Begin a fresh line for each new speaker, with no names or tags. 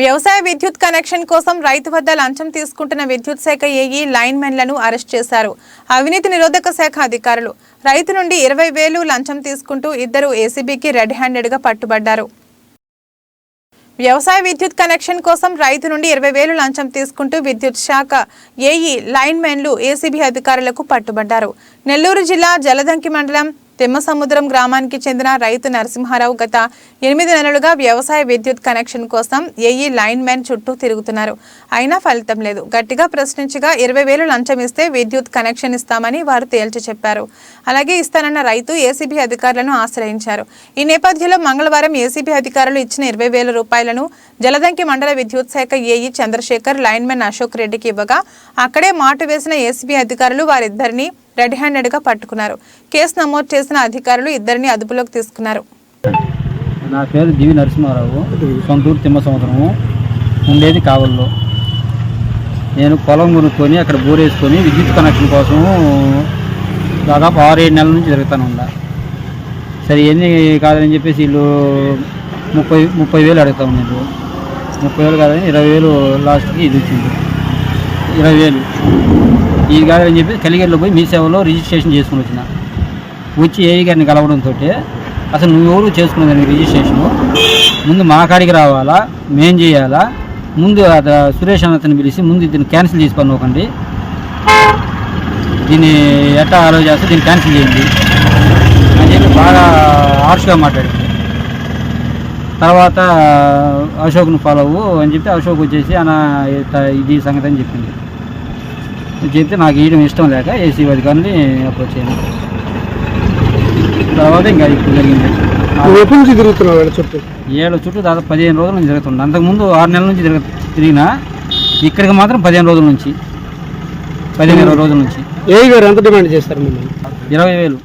వ్యవసాయ విద్యుత్ కనెక్షన్ కోసం రైతు వద్ద లంచం తీసుకుంటున్న విద్యుత్ శాఖ ఏఈ లైన్మెన్లను అరెస్ట్ చేశారు. అవినీతి నిరోధక శాఖ అధికారులు రైతు నుండి 20,000 లంచం తీసుకుంటూ ఇద్దరు ఏసీబీకి రెడ్ హ్యాండెడ్ గా పట్టుబడ్డారు. వ్యవసాయ విద్యుత్ కనెక్షన్ కోసం రైతు నుండి 20,000 లంచం తీసుకుంటూ విద్యుత్ శాఖ ఏఈ లైన్మెన్లు ఏసీబీ అధికారులకు పట్టుబడ్డారు. నెల్లూరు జిల్లా జలదంకి మండలం తిమ్మసముద్రం గ్రామానికి చెందిన రైతు నరసింహారావు గత 8 నెలలుగా వ్యవసాయ విద్యుత్ కనెక్షన్ కోసం ఏఈ లైన్ మ్యాన్ చుట్టూ తిరుగుతున్నారు. అయినా ఫలితం లేదు. గట్టిగా ప్రశ్నించగా 20,000 లంచం ఇస్తే విద్యుత్ కనెక్షన్ ఇస్తామని వారు తేల్చి చెప్పారు. అలాగే ఇస్తానన్న రైతు ఏసీబీ అధికారులను ఆశ్రయించారు. ఈ నేపథ్యంలో మంగళవారం ఏసీబీ అధికారులు ఇచ్చిన 20,000 రూపాయలను జలదంకి మండల విద్యుత్ శాఖ ఏఈ చంద్రశేఖర్ లైన్మెన్ అశోక్ రెడ్డికి ఇవ్వగా అక్కడే మాటు వేసిన ఏసీబీ అధికారులు వారిద్దరిని రెడ్ హ్యాండెడ్ గా పట్టుకున్నారు. కేసు నమోదు చేసిన అధికారులు ఇద్దరిని అదుపులోకి తీసుకున్నారు.
నా పేరు దివి నరసింహారావు, సొంతూరు తిమ్మసముద్రము, ఉండేది కావల్లో. నేను పొలం కొనుక్కొని అక్కడ బోర్ వేసుకొని విద్యుత్ కనెక్షన్ కోసం దాదాపు 6-7 నెలల నుంచి తిరుగుతాను ఉందా. సరే ఎన్ని కాదని చెప్పేసి వీళ్ళు 30,000 అడుగుతా ఉన్నారు. 30,000 కాదని 20,000 లాస్ట్కి ఇది వచ్చింది. 20,000 ఇది కాదని చెప్పి కలిగిరిలో పోయి మీ సేవలో రిజిస్ట్రేషన్ చేసుకుని వచ్చిన. వచ్చి ఏఈ గారిని కలవడంతో అసలు నువ్వు ఎవరు చేసుకునేదానికి రిజిస్ట్రేషను ముందు మా కాడికి రావాలా, మేం చేయాలా, ముందు సురేష్ అన్నతని పిలిచి ముందు దీన్ని క్యాన్సిల్ చేసి పనుకోకండి, దీన్ని ఎట్టా అలో చేస్తే దీన్ని క్యాన్సిల్ చేయండి అని చెప్పి బాగా హార్ష్గా మాట్లాడింది. తర్వాత అశోక్ను ఫాలో అవ్వు అని చెప్పి అశోక్ వచ్చేసి అన్న ఇది సంగతి అని చెప్పింది. చెప్తే నాకు వేయడం ఇష్టం లేక ఏసీ అధికారులని అప్రోచ్ అయ్యాను. తర్వాత ఇంకా ఇప్పుడు జరిగింది.
ఎప్పటి నుంచి తిరుగుతున్నావు?
చుట్టూ దాదాపు 15 రోజుల నుంచి తిరుగుతుంది. అంతకుముందు 6 నెలల నుంచి తిరిగినా ఇక్కడికి మాత్రం 15 రోజుల నుంచి 15-20 రోజుల నుంచి.
ఏ గారు ఎంత డిమాండ్ చేస్తారు?
20,000.